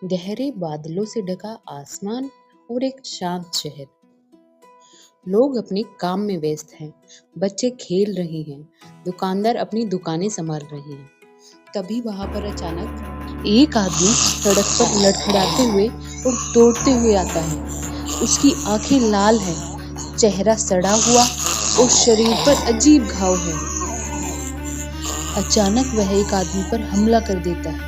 गहरे बादलों से ढका आसमान और एक शांत शहर। लोग अपने काम में व्यस्त हैं, बच्चे खेल रहे हैं, दुकानदार अपनी दुकानें संभाल रहे हैं। तभी वहां पर अचानक एक आदमी सड़क पर लड़खड़ाते हुए और दौड़ते हुए आता है। उसकी आंखें लाल हैं, चेहरा सड़ा हुआ और शरीर पर अजीब घाव है। अचानक वह एक आदमी पर हमला कर देता है।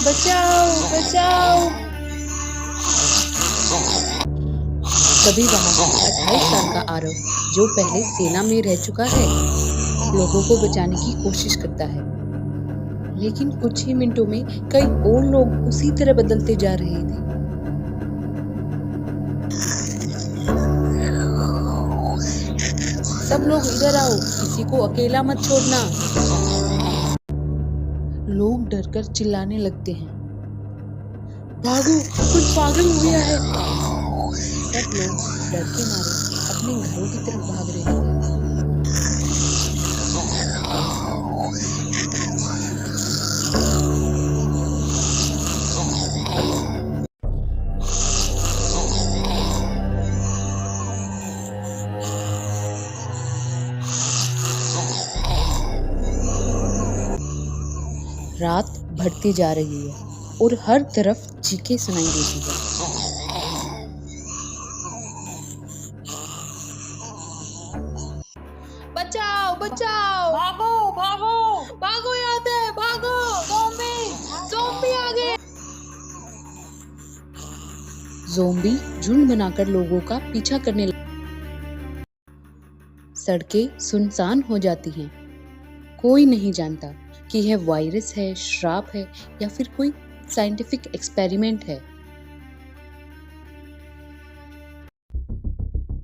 बचाओ बचाओ। तभी वहां पर 28 साल का आरव, जो पहले सेना में रह चुका है, लोगों को बचाने की कोशिश करता है। लेकिन कुछ ही मिनटों में कई और लोग उसी तरह बदलते जा रहे थे। सब लोग इधर आओ, किसी को अकेला मत छोड़ना। लोग डरकर चिल्लाने लगते हैं, भागो, कुछ पागल हो गया है। सब लोग डर के मारे अपने घरों की तरफ भाग रहे थे। रात बढ़ती जा रही है और हर तरफ चीखें सुनाई देती है। बचाओ बचाओ, भागो भागो भागो, यहाँ से भागो, ज़ॉम्बी आ गए। ज़ॉम्बी झुंड बनाकर लोगों का पीछा करने लगे। सड़कें सुनसान हो जाती हैं। कोई नहीं जानता कि यह वायरस है, श्राप है या फिर कोई साइंटिफिक एक्सपेरिमेंट है।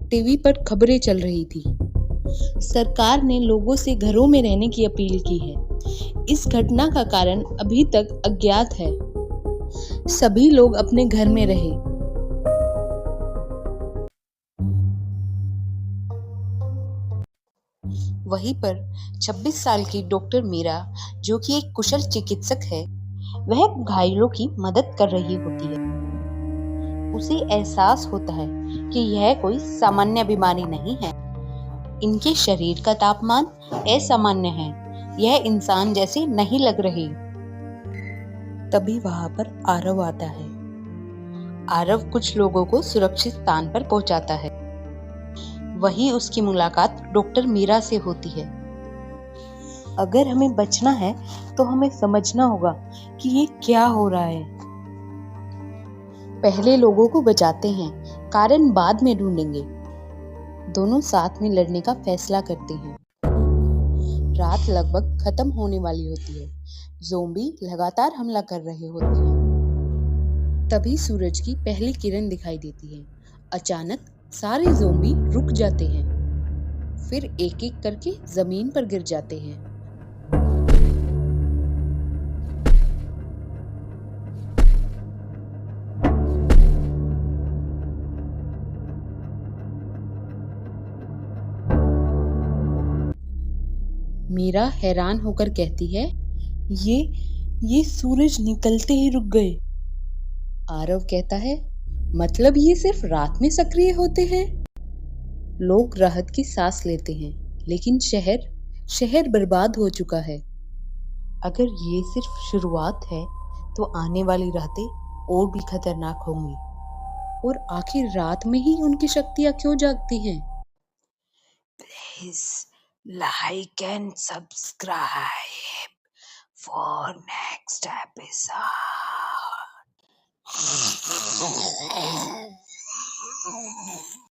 टीवी पर खबरें चल रही थी। सरकार ने लोगों से घरों में रहने की अपील की है। इस घटना का कारण अभी तक अज्ञात है। सभी लोग अपने घर में रहे। वहीं पर 26 साल की डॉक्टर मीरा, जो कि एक कुशल चिकित्सक है, वह घायलों की मदद कर रही होती है। उसे एहसास होता है कि यह कोई सामान्य बीमारी नहीं है। इनके शरीर का तापमान असामान्य है, यह इंसान जैसे नहीं लग रही। तभी वहां पर आरव आता है। आरव कुछ लोगों को सुरक्षित स्थान पर पहुंचाता है। वही उसकी मुलाकात डॉक्टर मीरा से होती है। अगर हमें बचना है तो हमें समझना होगा कि ये क्या हो रहा है। पहले लोगों को बचाते हैं, कारण बाद में ढूंढेंगे। दोनों साथ में लड़ने का फैसला करते हैं। रात लगभग खत्म होने वाली होती है। ज़ॉम्बी लगातार हमला कर रहे होते हैं। तभी सूरज की पहली किरण दिखाई देती है। अचानक सारे ज़ॉम्बी रुक जाते हैं, फिर एक-एक करके जमीन पर गिर जाते हैं। मीरा हैरान होकर कहती है, ये ये सूरज निकलते ही रुक गए। आरव कहता है, मतलब ये सिर्फ रात में सक्रिय होते हैं। लोग राहत की सांस लेते हैं, लेकिन शहर बर्बाद हो चुका है। अगर ये सिर्फ शुरुआत है, तो आने वाली रातें और भी खतरनाक होंगी। और आखिर रात में ही उनकी शक्तियां क्यों जागती हैं? Please like and subscribe for next episode.